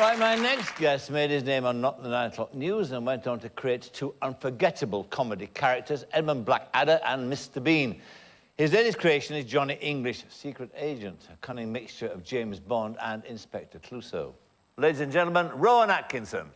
Right, my next guest made his name on Not the 9 O'Clock News and went on to create two unforgettable comedy characters, Edmund Blackadder and Mr. Bean. His latest creation is Johnny English, secret agent, a cunning mixture of James Bond and Inspector Clouseau. Ladies and gentlemen, Rowan Atkinson.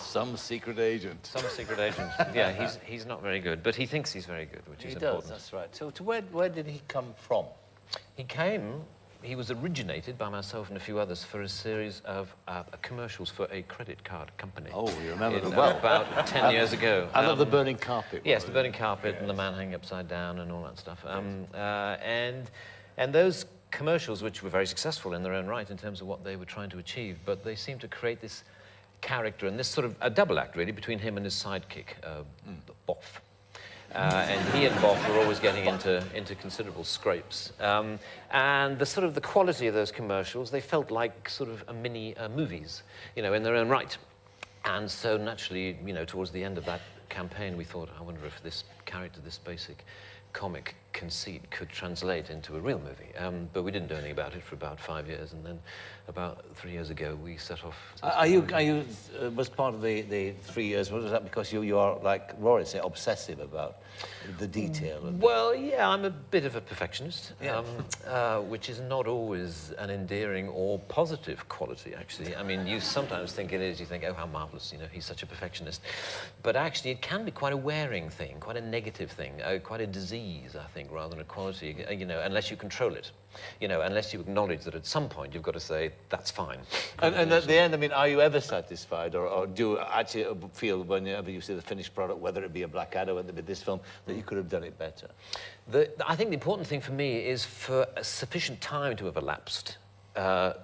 Some secret agent. Some secret agent. Yeah, he's not very good, but he thinks he's very good, which is important. He does, that's right. So where did he come from? He was originated by myself and a few others for a series of commercials for a credit card company. Oh, you remember them well. About 10 years ago. I love the burning carpet. Yes, the burning carpet and the man hanging upside down and all that stuff. And those commercials, which were very successful in their own right in terms of what they were trying to achieve, but they seemed to create this character and this sort of a double act, really, between him and his sidekick, Boff. And he and Boff were always getting into considerable scrapes. And the quality of those commercials, they felt like sort of a mini movies, you know, in their own right. And so naturally, you know, towards the end of that campaign, we thought, I wonder if this character, this basic comic conceit could translate into a real movie. But we didn't do anything about it for about 5 years, and then about 3 years ago we set off. Was part of the 3 years, was that because you are, like Rory said, obsessive about the detail? Well, yeah, I'm a bit of a perfectionist, yeah. which is not always an endearing or positive quality, actually. I mean, you sometimes think it is, you think, oh, how marvellous, you know, he's such a perfectionist. But actually it can be quite a wearing thing, quite a negative thing, quite a disease, I think, rather than a quality, you know, unless you control it. You know, unless you acknowledge that at some point you've got to say, that's fine. And at the end, I mean, are you ever satisfied, or do you actually feel whenever you see the finished product, whether it be a Blackadder, whether it be this film, that you could have done it better? I think the important thing for me is for a sufficient time to have elapsed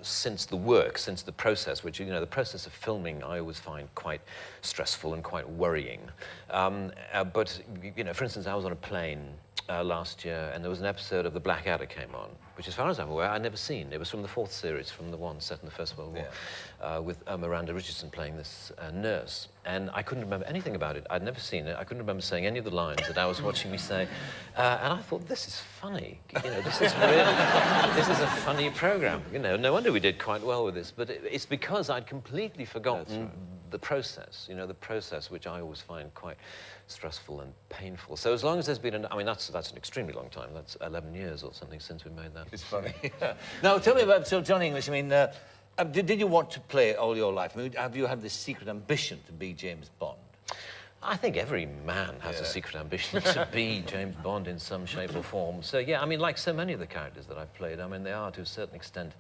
since the work, since the process, which, you know, the process of filming I always find quite stressful and quite worrying. But, you know, for instance, I was on a plane last year, and there was an episode of The Blackadder came on, which, as far as I'm aware, I'd never seen. It was from the 4th series, from the one set in the First World War, with Miranda Richardson playing this nurse. And I couldn't remember anything about it. I'd never seen it. I couldn't remember saying any of the lines that I was watching me say. And I thought, this is funny. You know, this is really, this is a funny program. You know, no wonder we did quite well with this. But it's because I'd completely forgotten the process, you know, the process which I always find quite stressful and painful. So as long as there's been I mean, that's an extremely long time. That's 11 years or something since we made that. It's funny. Now, tell me about Johnny English. I mean, did you want to play it all your life? I mean, have you had this secret ambition to be James Bond? I think every man has a secret ambition to be James Bond in some shape or form. So, yeah, I mean, like so many of the characters that I've played, I mean, they are, to a certain extent,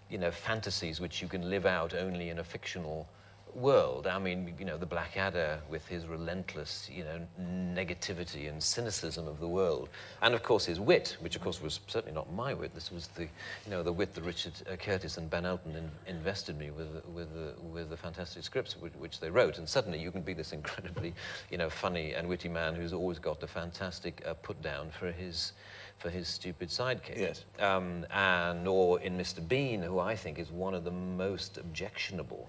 you know, fantasies which you can live out only in a fictional world. I mean, you know, the Blackadder with his relentless, you know, negativity and cynicism of the world, and of course his wit, which of course was certainly not my wit. This was the, you know, the wit that Richard Curtis and Ben Elton invested me with the fantastic scripts which they wrote, and suddenly you can be this incredibly, you know, funny and witty man who's always got the fantastic put down for his stupid sidekick. Yes. Or in Mr. Bean, who I think is one of the most objectionable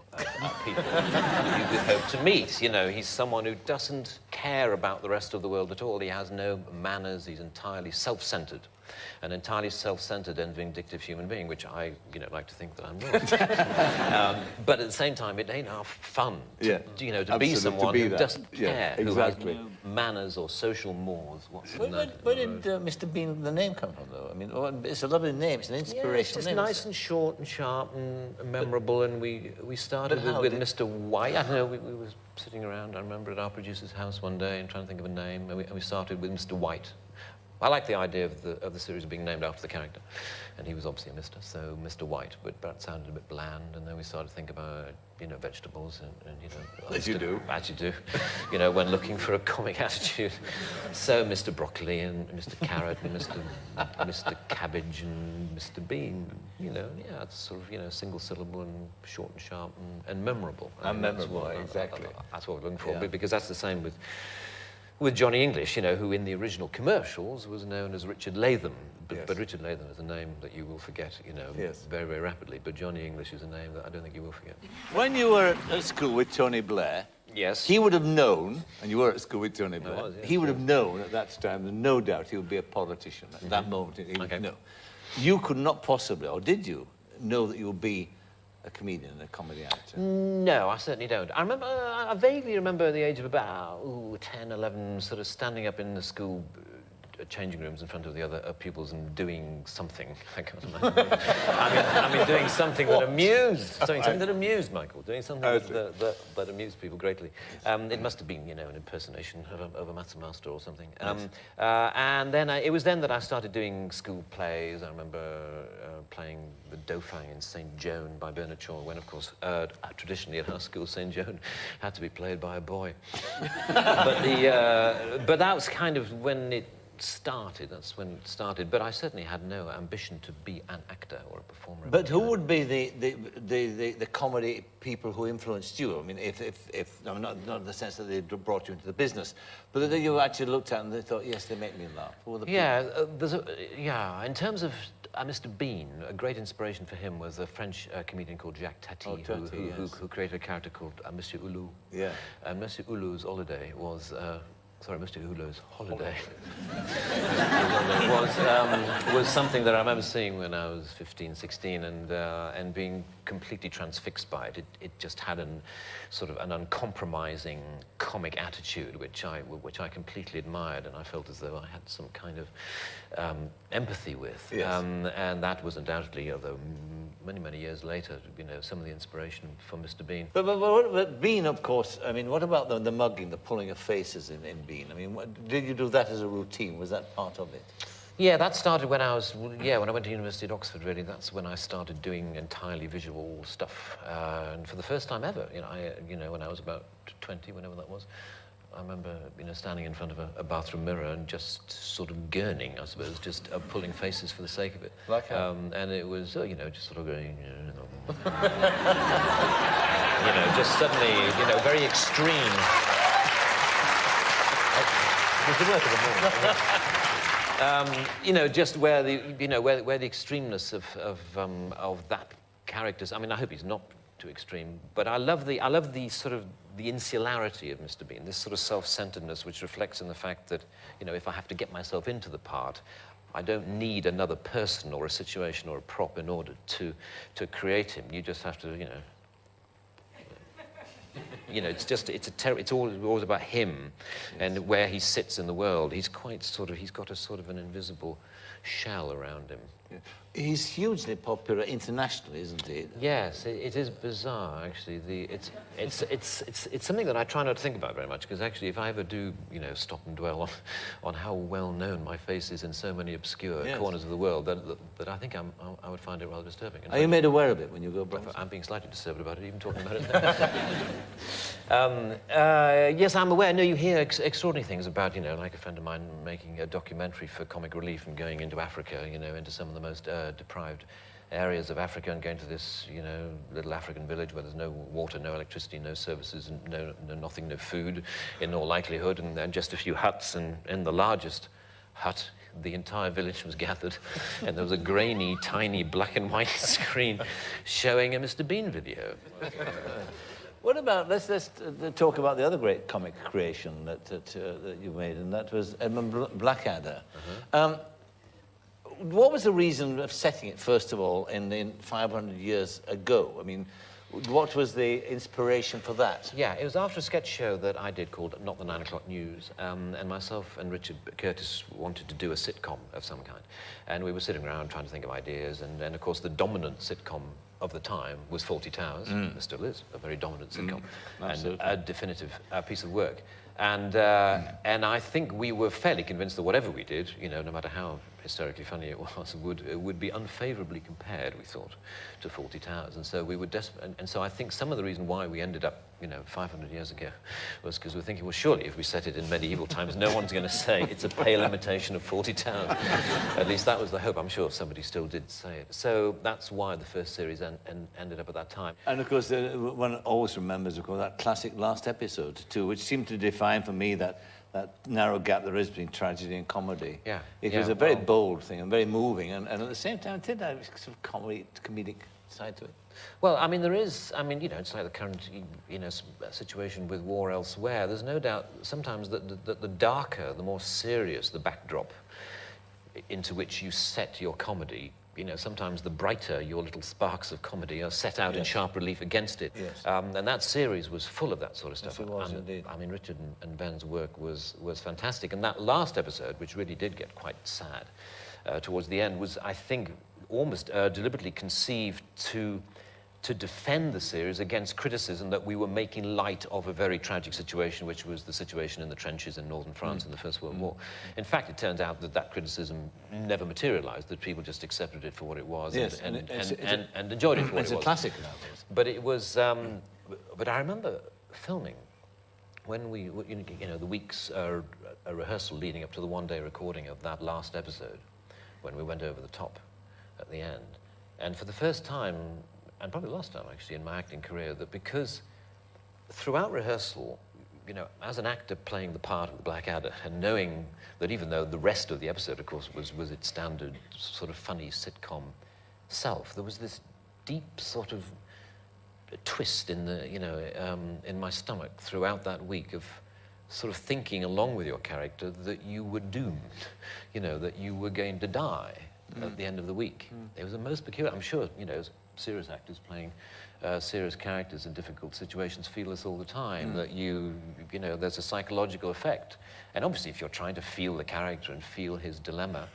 people you could hope to meet. You know, he's someone who doesn't care about the rest of the world at all. He has no manners. He's entirely self-centered. An entirely self-centered and vindictive human being, which I, you know, like to think that I'm not. But at the same time, it ain't half fun to, you know, to be someone who doesn't care, who has no manners or social mores whatsoever. Where did Mr. Bean, the name, come from, though? I mean, it's a lovely name. It's an inspirational it's just name. Nice and short and sharp and memorable. And we started with Mr. White. I don't know. We were sitting around, I remember, at our producer's house one day and trying to think of a name, and we started with Mr. White. I like the idea of the series being named after the character, and he was obviously a Mr., so Mr. White, but that sounded a bit bland, and then we started to think about, you know, vegetables and you know... As you do. As you do, you know, when looking for a comic attitude. So Mr. Broccoli and Mr. Carrot and Mr. Cabbage and Mr. Bean, you know, yeah, it's sort of, you know, single syllable and short and sharp and memorable. And memorable, exactly. That's what we're looking for, because that's the same with with Johnny English, you know, who in the original commercials was known as Richard Latham. But Richard Latham is a name that you will forget, you know, very, very rapidly. But Johnny English is a name that I don't think you will forget. When you were at school with Tony Blair, yes, he would have known, and you were at school with Tony Blair, I was, yes, he would have known at that time, and no doubt he would be a politician at that moment. He would know. You could not possibly, or did you, know that you would be a comedian, a comedy actor? No, I certainly don't. I vaguely remember at the age of about 10, 11, sort of standing up in the school changing rooms in front of the other pupils and doing something. I can't imagine. I mean, doing something that amused, something that amused Michael, doing something that amused people greatly. It must have been, you know, an impersonation of a maths master or something. And then it was then that I started doing school plays. I remember playing the Dauphin in St. Joan by Bernard Shaw, when, of course, traditionally at our school, St. Joan had to be played by a boy. But that was kind of when it started. That's when it started. But I certainly had no ambition to be an actor or a performer. But who would be the comedy people who influenced you? I mean, if not in the sense that they brought you into the business, but that you actually looked at and they thought, yes, they make me laugh. Who were the people? In terms of Mr. Bean, a great inspiration for him was a French comedian called Jacques Tati, who created a character called Monsieur Hulot. Yeah. And Monsieur Hulot's holiday was. Sorry, Mr. Hulot's holiday was something that I remember seeing when I was 15, 16, and being completely transfixed by it. It just had sort of an uncompromising comic attitude, which I completely admired, and I felt as though I had some kind of empathy with. Yes. And that was undoubtedly, although many, many years later, you know, some of the inspiration for Mr. Bean. But Bean, of course, I mean, what about the mugging, the pulling of faces in Bean? I mean, did you do that as a routine? Was that part of it? Yeah, that started when I went to University at Oxford, really. That's when I started doing entirely visual stuff. And for the first time ever, when I was about 20, whenever that was, I remember, standing in front of a bathroom mirror and just sort of gurning, I suppose, just pulling faces for the sake of it. Like how? And it was, just sort of going, just suddenly, very extreme. It was the work of the morning. Just where the extremeness of that character's. I mean, I hope he's not too extreme, but I love the sort of the insularity of Mr. Bean, this sort of self-centeredness which reflects in the fact that, if I have to get myself into the part, I don't need another person or a situation or a prop in order to create him. You just have to, it's always about him. Yes. And where he sits in the world. He's got a sort of an invisible shell around him. Yeah. He's hugely popular internationally, isn't he? Yes, it is bizarre, actually. It's something that I try not to think about very much, because actually, if I ever do, stop and dwell on how well known my face is in so many obscure corners of the world, that I think I would find it rather disturbing. Are you made aware of it when you go abroad? I'm being slightly disturbed about it, even talking about it. Yes, I'm aware. No, you hear extraordinary things about, like a friend of mine making a documentary for Comic Relief and going into Africa, into some of the most deprived areas of Africa, and going to this, little African village where there's no water, no electricity, no services, and nothing, no food, in all likelihood, and just a few huts. And in the largest hut, the entire village was gathered, and there was a grainy, tiny black and white screen showing a Mr. Bean video. What about, let's talk about the other great comic creation that you made, and that was Edmund Blackadder. What was the reason of setting it, first of all, in 500 years ago? I mean, what was the inspiration for that? Yeah, it was after a sketch show that I did called Not the 9 O'Clock News, and myself and Richard Curtis wanted to do a sitcom of some kind. And we were sitting around trying to think of ideas, and of course the dominant sitcom of the time was Fawlty Towers. There still is a very dominant sitcom, and a definitive piece of work. And I think we were fairly convinced that whatever we did, no matter how hysterically funny it was, would be unfavourably compared, we thought, to Fawlty Towers. And so we were desperate. And so I think some of the reason why we ended up, 500 years ago, was because we were thinking, well, surely if we set it in medieval times, no one's going to say it's a pale imitation of Fawlty Towers. At least that was the hope. I'm sure somebody still did say it. So that's why the first series ended up at that time. And of course, one always remembers, of course, that classic last episode too, which seemed to define for me that that narrow gap there is between tragedy and comedy. Yeah. It Yeah, was a very well- bold thing and very moving, and at the same time, it did have a sort of comedic side to it. Well, I mean, there is, I mean, you know, it's like the current, you know, situation with war elsewhere. There's no doubt sometimes that the darker, the more serious the backdrop into which you set your comedy, you know, sometimes the brighter your little sparks of comedy are set out in Yes. sharp relief against it. Yes. And that series was full of that sort of stuff. Yes, it was And, indeed. I mean, Richard and Ben's work was fantastic. And that last episode, which really did get quite sad towards the end, was, I think, almost deliberately conceived to defend the series against criticism that we were making light of a very tragic situation, which was the situation in the trenches in northern France in the First World War. In fact, it turns out that that criticism never materialized, that people just accepted it for what it was. Yes, and and enjoyed it for what It's it a was. classic nowadays. But it was, but I remember filming when we, you know, the weeks a rehearsal leading up to the one-day recording of that last episode, when we went over the top at the end. And for the first time, and probably the last time actually in my acting career, that because throughout rehearsal, you know, as an actor playing the part of the Blackadder and knowing that even though the rest of the episode, of course, was its standard sort of funny sitcom self, there was this deep sort of twist in the, you know, in my stomach throughout that week of sort of thinking along with your character that you were doomed, you know, that you were going to die at the end of the week. It was the most peculiar. I'm sure, you know, serious actors playing serious characters in difficult situations feel this all the time, that you know, there's a psychological effect. And obviously, if you're trying to feel the character and feel his dilemma,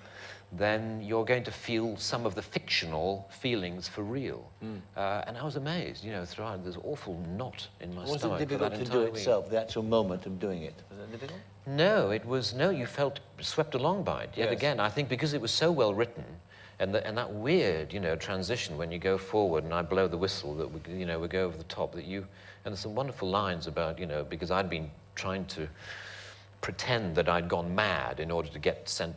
then you're going to feel some of the fictional feelings for real. And I was amazed, you know, throughout, there's an awful knot in my Was it stomach for difficult that to entire do week. itself, the actual moment of doing it? Was it difficult? No, it was, no, you felt swept along by it. Yet Yes. again, I think because it was so well written, and that weird, you know, transition when you go forward and I blow the whistle that we, you know, we go over the top, that you, and there's some wonderful lines about, you know, because I'd been trying to pretend that I'd gone mad in order to get sent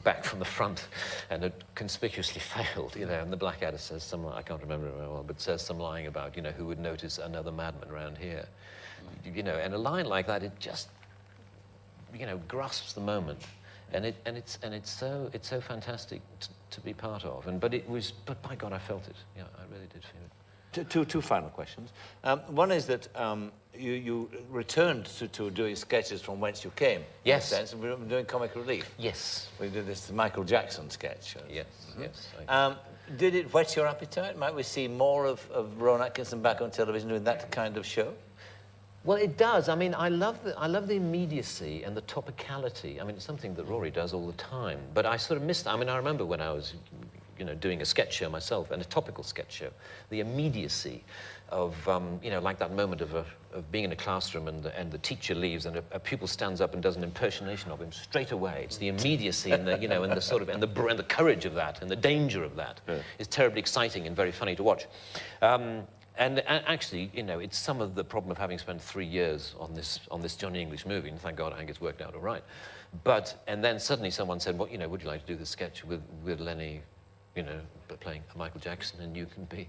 back from the front, and had conspicuously failed, you know, and the Blackadder says some, I can't remember it very well, but says some line about, you know, who would notice another madman around here, you know, and a line like that, it just, you know, grasps the moment. And it's so fantastic to be part of. But by God, I felt it. Yeah, I really did feel it. Two final questions. One is that you returned to doing sketches from whence you came. Yes. In a sense, we're doing comic relief. Yes. We did this Michael Jackson sketch. Yes. Yes. Did it whet your appetite? Might we see more of Rowan Atkinson back on television doing that kind of show? Well, it does. I mean, I love the immediacy and the topicality. I mean, it's something that Rory does all the time. But I sort of missed. I mean, I remember when I was, you know, doing a sketch show myself, and a topical sketch show, the immediacy of, you know, like that moment of being in a classroom and the teacher leaves and a pupil stands up and does an impersonation of him straight away. It's the immediacy and the, you know, and the sort of and the courage of that and the danger of that is terribly exciting and very funny to watch. And actually, you know, it's some of the problem of having spent 3 years on this Johnny English movie, and thank God I think it's worked out all right. And then suddenly someone said, well, you know, would you like to do this sketch with Lenny, you know, playing Michael Jackson, and you can be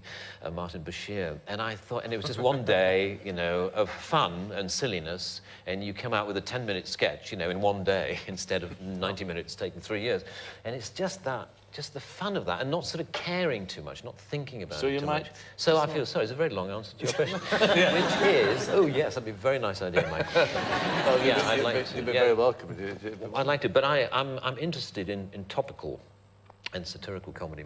Martin Bashir. And I thought, and it was just one day, you know, of fun and silliness, and you come out with a 10-minute sketch, you know, in one day instead of 90 minutes taking 3 years. And it's just that. Just the fun of that, and not sort of caring too much, not thinking about it too much. So I feel, sorry, it's a very long answer to your question, which is, oh yes, that'd be a very nice idea, Mike. Oh yeah, I'd like to. You'd be very welcome. I'd like to, but I'm interested in topical and satirical comedy,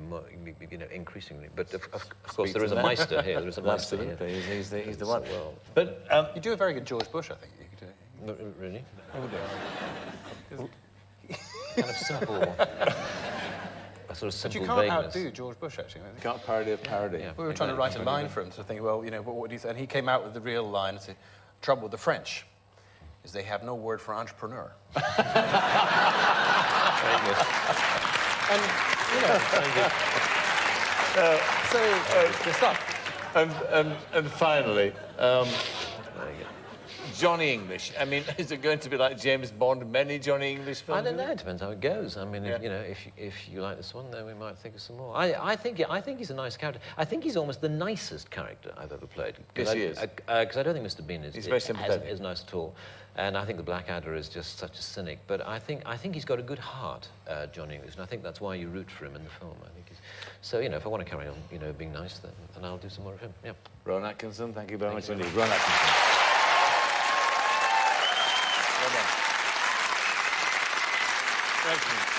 you know, increasingly. But of course, there is a Meister here. There is a Meister here. Absolutely, he's the one. Well, But you do a very good George Bush, I think. You could do. really, Oh, kind of simple. A sort of But simple you can't vagueness. outdo George Bush, actually. you can't parody a parody. Yeah. We were trying to write a line for him, so thinking, well, you know, what do you say? And he came out with the real line and said, trouble with the French is they have no word for entrepreneur. Very good. And, you know, so good stuff. And finally, Very good. Johnny English. I mean, is it going to be like James Bond, many Johnny English films? I don't know. It depends how it goes. I mean, Yeah. you know, if you like this one, then we might think of some more. I think he's a nice character. I think he's almost the nicest character I've ever played. Yes, he is. Because I don't think Mr. Bean He's very sympathetic. is nice at all, and I think the Blackadder is just such a cynic. But I think he's got a good heart, John English, and I think that's why you root for him in the film. I think so. You know, if I want to carry on, you know, being nice, then I'll do some more of him. Yeah. Rowan Atkinson, thank you very much Thank you indeed. very Rowan Atkinson. Well done. Thank you.